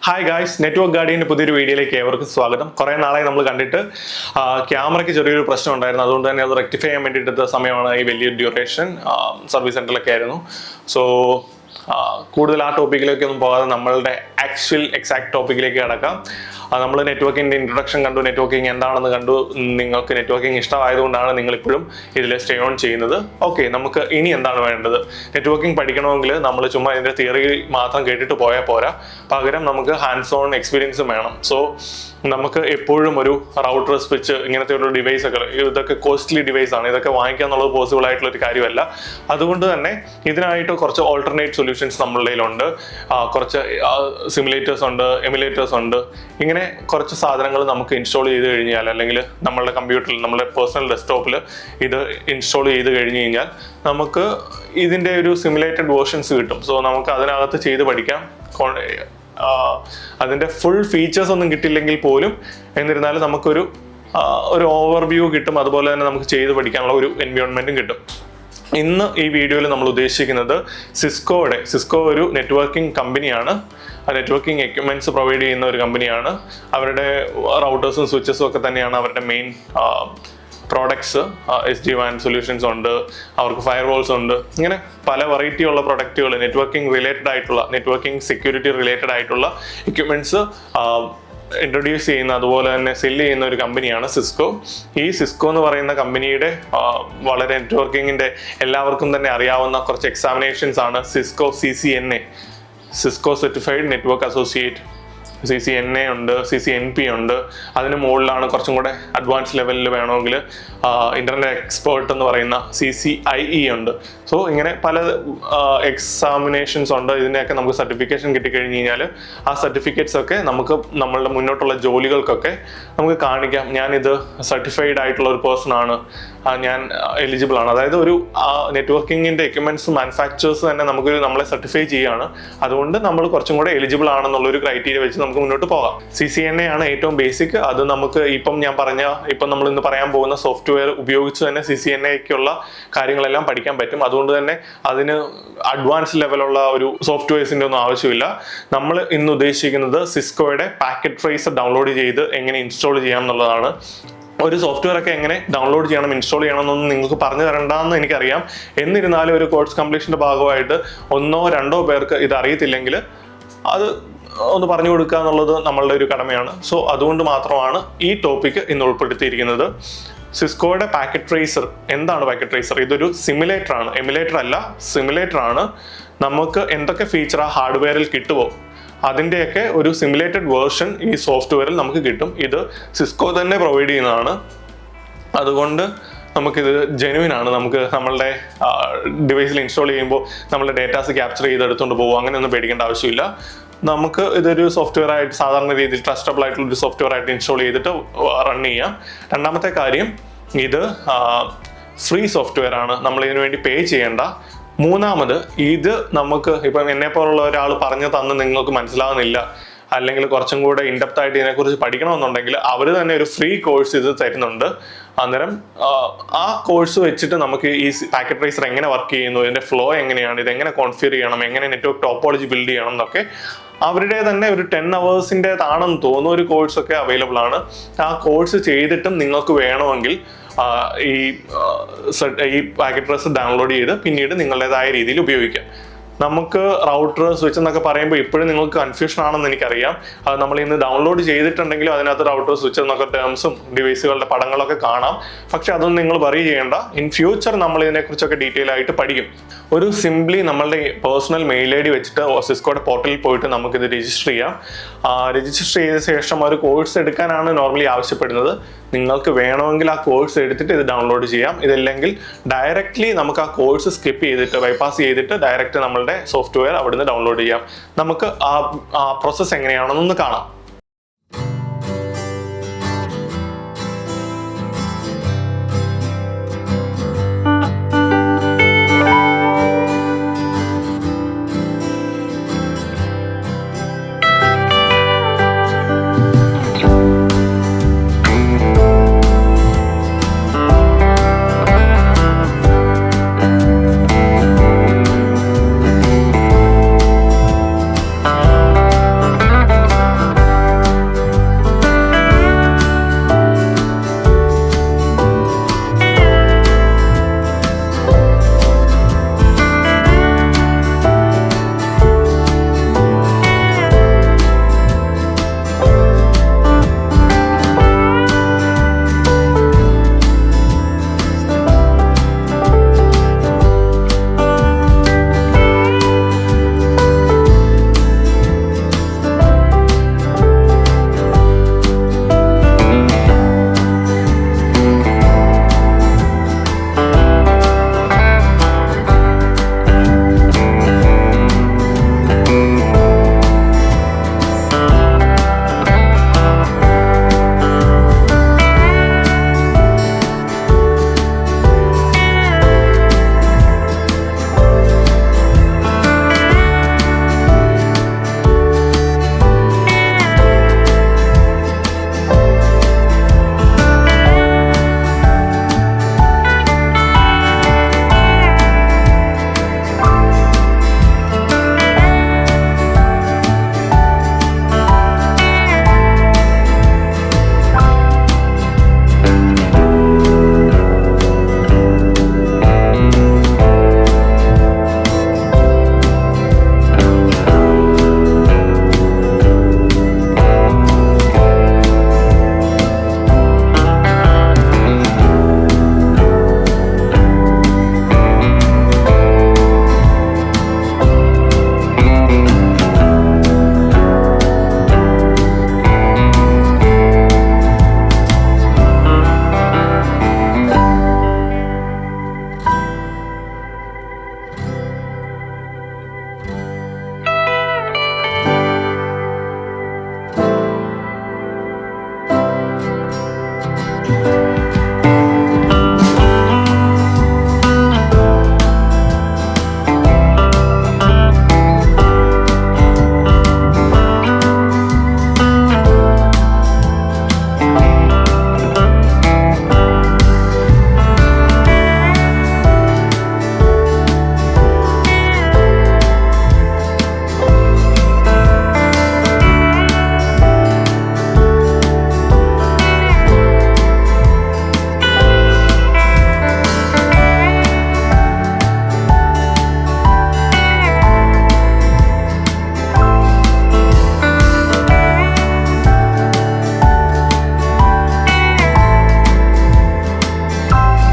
Hi guys, network ഗാർഡിയൻ്റെ പുതിയൊരു വീഡിയോയിലേക്ക് ഏവർക്കും സ്വാഗതം. കുറേ നാളായി നമ്മൾ കണ്ടിട്ട് ക്യാമറയ്ക്ക് ചെറിയൊരു പ്രശ്നം ഉണ്ടായിരുന്നു. അതുകൊണ്ട് തന്നെ അത് റെക്ടിഫൈ ചെയ്യാൻ വേണ്ടിയിട്ട് സമയമാണ് ഈ വലിയ ഡ്യൂറേഷൻ. സർവീസ് സെൻറ്ററിലൊക്കെ ആയിരുന്നു. സോ കൂടുതൽ ആ ടോപ്പിക്കിലേക്കൊന്നും പോകാതെ നമ്മളുടെ എക്സാക്ട് ടോപ്പിക്കിലേക്ക് കിടക്കാം. നമ്മൾ നെറ്റ്വർക്കിൻ്റെ ഇൻട്രൊഡക്ഷൻ കണ്ടു, നെറ്റ്വർക്കിംഗ് എന്താണെന്ന് കണ്ടു. നിങ്ങൾക്ക് നെറ്റ്വർക്കിംഗ് ഇഷ്ടമായതുകൊണ്ടാണ് നിങ്ങളിപ്പോഴും ഇതിൽ സ്റ്റേ ഓൺ ചെയ്യുന്നത്. ഓക്കെ, നമുക്ക് ഇനി എന്താണ് വേണ്ടത്? നെറ്റ്വർക്കിംഗ് പഠിക്കണമെങ്കിൽ നമ്മൾ ചുമ്മാ ഇതിൻ്റെ തിയറി മാത്രം കേട്ടിട്ട് പോയാൽ പോരാ, പകരം നമുക്ക് ഹാൻഡ്സ് ഓൺ എക്സ്പീരിയൻസും വേണം. സോ നമുക്ക് എപ്പോഴും ഒരു റൗട്ടർ, സ്വിച്ച്, ഇങ്ങനത്തെ ഒരു ഡിവൈസൊക്കെ, ഇതൊക്കെ കോസ്റ്റ്ലി ഡിവൈസ് ആണ്. ഇതൊക്കെ വാങ്ങിക്കുക എന്നുള്ളത് പോസിബിൾ ആയിട്ടുള്ള ഒരു കാര്യമല്ല. അതുകൊണ്ട് തന്നെ ഇതിനായിട്ട് കുറച്ച് ഓൾട്ടർനേറ്റ് സൊല്യൂഷൻസ് നമ്മളുടെ കയ്യിലുണ്ട്. കുറച്ച് സിമുലേറ്റേഴ്സ് ഉണ്ട്, എമുലേറ്റേഴ്സ് ഉണ്ട്. ഇങ്ങനെ കുറച്ച് സാധനങ്ങൾ നമുക്ക് ഇൻസ്റ്റാൾ ചെയ്ത് കഴിഞ്ഞാൽ, അല്ലെങ്കിൽ നമ്മളുടെ കമ്പ്യൂട്ടറിൽ, നമ്മുടെ പേഴ്സണൽ ഡെസ്ക്ടോപ്പിൽ ഇത് ഇൻസ്റ്റാൾ ചെയ്ത് കഴിഞ്ഞ് കഴിഞ്ഞാൽ നമുക്ക് ഇതിൻ്റെ ഒരു സിമുലേറ്റഡ് വേർഷൻസ് കിട്ടും. സോ നമുക്ക് അതിനകത്ത് ചെയ്ത് പഠിക്കാം. അതിൻ്റെ ഫുൾ ഫീച്ചേഴ്സ് ഒന്നും കിട്ടില്ലെങ്കിൽ പോലും എന്നിരുന്നാലും നമുക്കൊരു ഓവർവ്യൂ കിട്ടും. അതുപോലെ തന്നെ നമുക്ക് ചെയ്ത് പഠിക്കാനുള്ള ഒരു എൻവയോൺമെൻറ്റും കിട്ടും. ഇന്ന് ഈ വീഡിയോയിൽ നമ്മൾ ഉദ്ദേശിക്കുന്നത് സിസ്കോ ഒരു നെറ്റ്വർക്കിംഗ് കമ്പനിയാണ്. നെറ്റ്വർക്കിംഗ് എക്യുപ്മെന്റ്സ് പ്രൊവൈഡ് ചെയ്യുന്ന ഒരു കമ്പനിയാണ്. അവരുടെ റൗട്ടേഴ്സും സ്വിച്ചസും ഒക്കെ തന്നെയാണ് അവരുടെ മെയിൻ പ്രോഡക്ട്സ്. SD-WAN സൊല്യൂഷൻസ് ഉണ്ട്, അവർക്ക് ഫയർവാൾസ് ഉണ്ട്. ഇങ്ങനെ പല വെറൈറ്റി ഉള്ള പ്രൊഡക്റ്റുകൾ, നെറ്റ്വർക്കിംഗ് റിലേറ്റഡ് ആയിട്ടുള്ള, നെറ്റ്വർക്കിംഗ് സെക്യൂരിറ്റി റിലേറ്റഡ് ആയിട്ടുള്ള എക്യുപ്മെന്റ്സ് ഇൻട്രൊഡ്യൂസ് ചെയ്യുന്ന, അതുപോലെ തന്നെ സെല്ല് ചെയ്യുന്ന ഒരു കമ്പനിയാണ് സിസ്കോ. ഈ സിസ്കോ എന്ന് പറയുന്ന കമ്പനിയുടെ വളരെ നെറ്റ്വർക്കിങ്ങിൻ്റെ എല്ലാവർക്കും തന്നെ അറിയാവുന്ന കുറച്ച് എക്സാമിനേഷൻസ് ആണ് Cisco CCNA, Cisco certified network associate. CCNA ഉണ്ട്, CCNP ഉണ്ട്. അതിന് മുകളിലാണ് കുറച്ചും കൂടെ അഡ്വാൻസ് ലെവലിൽ വേണമെങ്കിൽ ഇന്റർനെറ്റ് എക്സ്പേർട്ട് എന്ന് പറയുന്ന CCIE ഉണ്ട്. സോ ഇങ്ങനെ പല എക്സാമിനേഷൻസ് ഉണ്ട്. ഇതിൻ്റെയൊക്കെ നമുക്ക് സർട്ടിഫിക്കേഷൻ കിട്ടിക്കഴിഞ്ഞ് കഴിഞ്ഞാൽ ആ സർട്ടിഫിക്കറ്റ്സ് ഒക്കെ നമുക്ക് നമ്മളുടെ മുന്നോട്ടുള്ള ജോലികൾക്കൊക്കെ നമുക്ക് കാണിക്കാം. ഞാനിത് സർട്ടിഫൈഡ് ആയിട്ടുള്ള ഒരു പേഴ്സൺ ആണ്, ഞാൻ എലിജിബിൾ ആണ്. അതായത് ഒരു നെറ്റ്വർക്കിങ്ങിൻ്റെ എക്യുപ്മെന്റ്സ് മാനുഫാക്ചേഴ്സ് തന്നെ നമ്മളെ സർട്ടിഫൈ ചെയ്യുകയാണ്. അതുകൊണ്ട് നമ്മൾ കുറച്ചും കൂടെ എലിജിബിൾ ആണെന്നുള്ളൊരു ക്രൈറ്റീരിയ വെച്ച് നമുക്ക് മുന്നോട്ട് പോകാം. CCNA ആണ് ഏറ്റവും ബേസിക്. അത് നമുക്ക് ഇപ്പം നമ്മൾ ഇന്ന് പറയാൻ പോകുന്ന സോഫ്റ്റ്വെയർ ഉപയോഗിച്ച് തന്നെ CCNAക്കുള്ള കാര്യങ്ങളെല്ലാം പഠിക്കാൻ പറ്റും. അതുകൊണ്ട് തന്നെ അതിന് അഡ്വാൻസ് ലെവലുള്ള ഒരു സോഫ്റ്റ്വെയർസിൻ്റെ ഒന്നും ആവശ്യമില്ല. നമ്മൾ ഇന്ന് ഉദ്ദേശിക്കുന്നത് സിസ്കോയുടെ പാക്കറ്റ് ട്രേസർ ഡൗൺലോഡ് ചെയ്ത് എങ്ങനെ ഇൻസ്റ്റാൾ ചെയ്യാം എന്നുള്ളതാണ്. ഒരു സോഫ്റ്റ്വെയർ ഒക്കെ എങ്ങനെ ഡൗൺലോഡ് ചെയ്യണം, ഇൻസ്റ്റാൾ ചെയ്യണം എന്നൊന്നും നിങ്ങൾക്ക് പറഞ്ഞു തരണ്ടെന്ന് എനിക്കറിയാം. എന്നിരുന്നാലും ഒരു കോഴ്സ് കംപ്ലീഷൻ്റെ ഭാഗമായിട്ട് 1-2 പേർക്ക് ഇത് അറിയത്തില്ലെങ്കിൽ അത് ഒന്ന് പറഞ്ഞു കൊടുക്കുക എന്നുള്ളത് നമ്മളുടെ ഒരു കടമയാണ്. സോ അതുകൊണ്ട് മാത്രമാണ് ഈ ടോപ്പിക്ക് ഇന്ന് ഉൾപ്പെടുത്തിയിരിക്കുന്നത്. സിസ്കോയുടെ പാക്കറ്റ് ട്രേസർ. എന്താണ് പാക്കറ്റ് ട്രേസർ? ഇതൊരു സിമുലേറ്റർ ആണ്, എമുലേറ്റർ അല്ല, സിമുലേറ്റർ ആണ്. നമുക്ക് എന്തൊക്കെ ഫീച്ചർ ആ ഹാർഡ്വെയറിൽ കിട്ടുമോ അതിൻ്റെയൊക്കെ ഒരു സിമുലേറ്റഡ് വേർഷൻ ഈ സോഫ്റ്റ്വെയറിൽ നമുക്ക് കിട്ടും. ഇത് സിസ്കോ തന്നെ പ്രൊവൈഡ് ചെയ്യുന്നതാണ്. അതുകൊണ്ട് നമുക്കിത് ജെനുവിൻ ആണ്. നമുക്ക് നമ്മളുടെ ഡിവൈസിൽ ഇൻസ്റ്റാൾ ചെയ്യുമ്പോൾ നമ്മളുടെ ഡേറ്റാസ് ക്യാപ്ചർ ചെയ്തെടുത്തുകൊണ്ട് പോകും, അങ്ങനെയൊന്നും പേടിക്കേണ്ട ആവശ്യമില്ല. നമുക്ക് ഇതൊരു സോഫ്റ്റ്വെയർ ആയിട്ട്, സാധാരണ രീതിയിൽ ട്രസ്റ്റബിൾ ആയിട്ടുള്ള ഒരു സോഫ്റ്റ്വെയർ ആയിട്ട് ഇൻസ്റ്റാൾ ചെയ്തിട്ട് റൺ ചെയ്യാം. രണ്ടാമത്തെ കാര്യം, ഇത് ഫ്രീ സോഫ്റ്റ്വെയർ ആണ്, നമ്മൾ ഇതിനു വേണ്ടി പേ ചെയ്യേണ്ട. മൂന്നാമത്, ഇത് നമുക്ക് ഇപ്പം എന്നെ പോലുള്ള ഒരാൾ പറഞ്ഞു തന്ന് നിങ്ങൾക്ക് മനസ്സിലാവുന്നില്ല, അല്ലെങ്കിൽ കുറച്ചും കൂടെ ഇൻഡെപ്ത് ആയിട്ട് ഇതിനെക്കുറിച്ച് പഠിക്കണമെന്നുണ്ടെങ്കിൽ അവർ തന്നെ ഒരു ഫ്രീ കോഴ്സ് ഇത് തരുന്നുണ്ട്. അന്നേരം ആ കോഴ്സ് വെച്ചിട്ട് നമുക്ക് ഈ പാക്കറ്റ് ട്രേസർ എങ്ങനെ വർക്ക് ചെയ്യുന്നു, ഇതിന്റെ ഫ്ലോ എങ്ങനെയാണ്, ഇതെങ്ങനെ കോൺഫിഗർ ചെയ്യണം, എങ്ങനെ നെറ്റ്വർക്ക് ടോപ്പോളജി ബിൽഡ് ചെയ്യണം എന്നൊക്കെ അവരുടെ തന്നെ ഒരു 10 hours-ൻ്റെതാണെന്ന് തോന്നുന്ന ഒരു കോഴ്സൊക്കെ അവൈലബിൾ ആണ്. ആ കോഴ്സ് ചെയ്തിട്ടും നിങ്ങൾക്ക് വേണമെങ്കിൽ ഈ പാക്കറ്റ് ട്രേസർ ഡൗൺലോഡ് ചെയ്ത് പിന്നീട് നിങ്ങളുടേതായ രീതിയിൽ ഉപയോഗിക്കാം. നമുക്ക് റൗട്ടർ, സ്വിച്ച് എന്നൊക്കെ പറയുമ്പോൾ ഇപ്പോഴും നിങ്ങൾക്ക് കൺഫ്യൂഷൻ ആണെന്ന് എനിക്കറിയാം. അത് നമ്മൾ ഇന്ന് ഡൗൺലോഡ് ചെയ്തിട്ടുണ്ടെങ്കിലും അതിനകത്ത് റൗട്ടർ, സ്വിച്ച് എന്നൊക്കെ ടേംസും ഡിവൈസുകളുടെ പടങ്ങളൊക്കെ കാണാം. പക്ഷെ അതൊന്നും നിങ്ങൾ വറി ചെയ്യേണ്ട. ഇൻ ഫ്യൂച്ചർ നമ്മൾ ഇതിനെക്കുറിച്ചൊക്കെ ഡീറ്റെയിൽ ആയിട്ട് പഠിക്കും. ഒരു സിംപ്ലി നമ്മളുടെ പേഴ്സണൽ മെയിൽ ID വെച്ചിട്ട് സിസ്കോയുടെ പോർട്ടലിൽ പോയിട്ട് നമുക്കിത് രജിസ്റ്റർ ചെയ്യാം. രജിസ്റ്റർ ചെയ്ത ശേഷം ഒരു കോഴ്സ് എടുക്കാനാണ് നോർമലി ആവശ്യപ്പെടുന്നത്. നിങ്ങൾക്ക് വേണമെങ്കിൽ ആ കോഴ്സ് എടുത്തിട്ട് ഇത് ഡൗൺലോഡ് ചെയ്യാം. ഇതില്ലെങ്കിൽ ഡയറക്റ്റ്ലി നമുക്ക് ആ കോഴ്സ് സ്കിപ്പ് ചെയ്തിട്ട്, ബൈപ്പാസ് ചെയ്തിട്ട് ഡയറക്റ്റ് നമ്മളുടെ സോഫ്റ്റ്വെയർ അവിടുന്ന് ഡൗൺലോഡ് ചെയ്യാം. നമുക്ക് ആ പ്രോസസ്സ് എങ്ങനെയാണെന്നൊന്ന് കാണാം.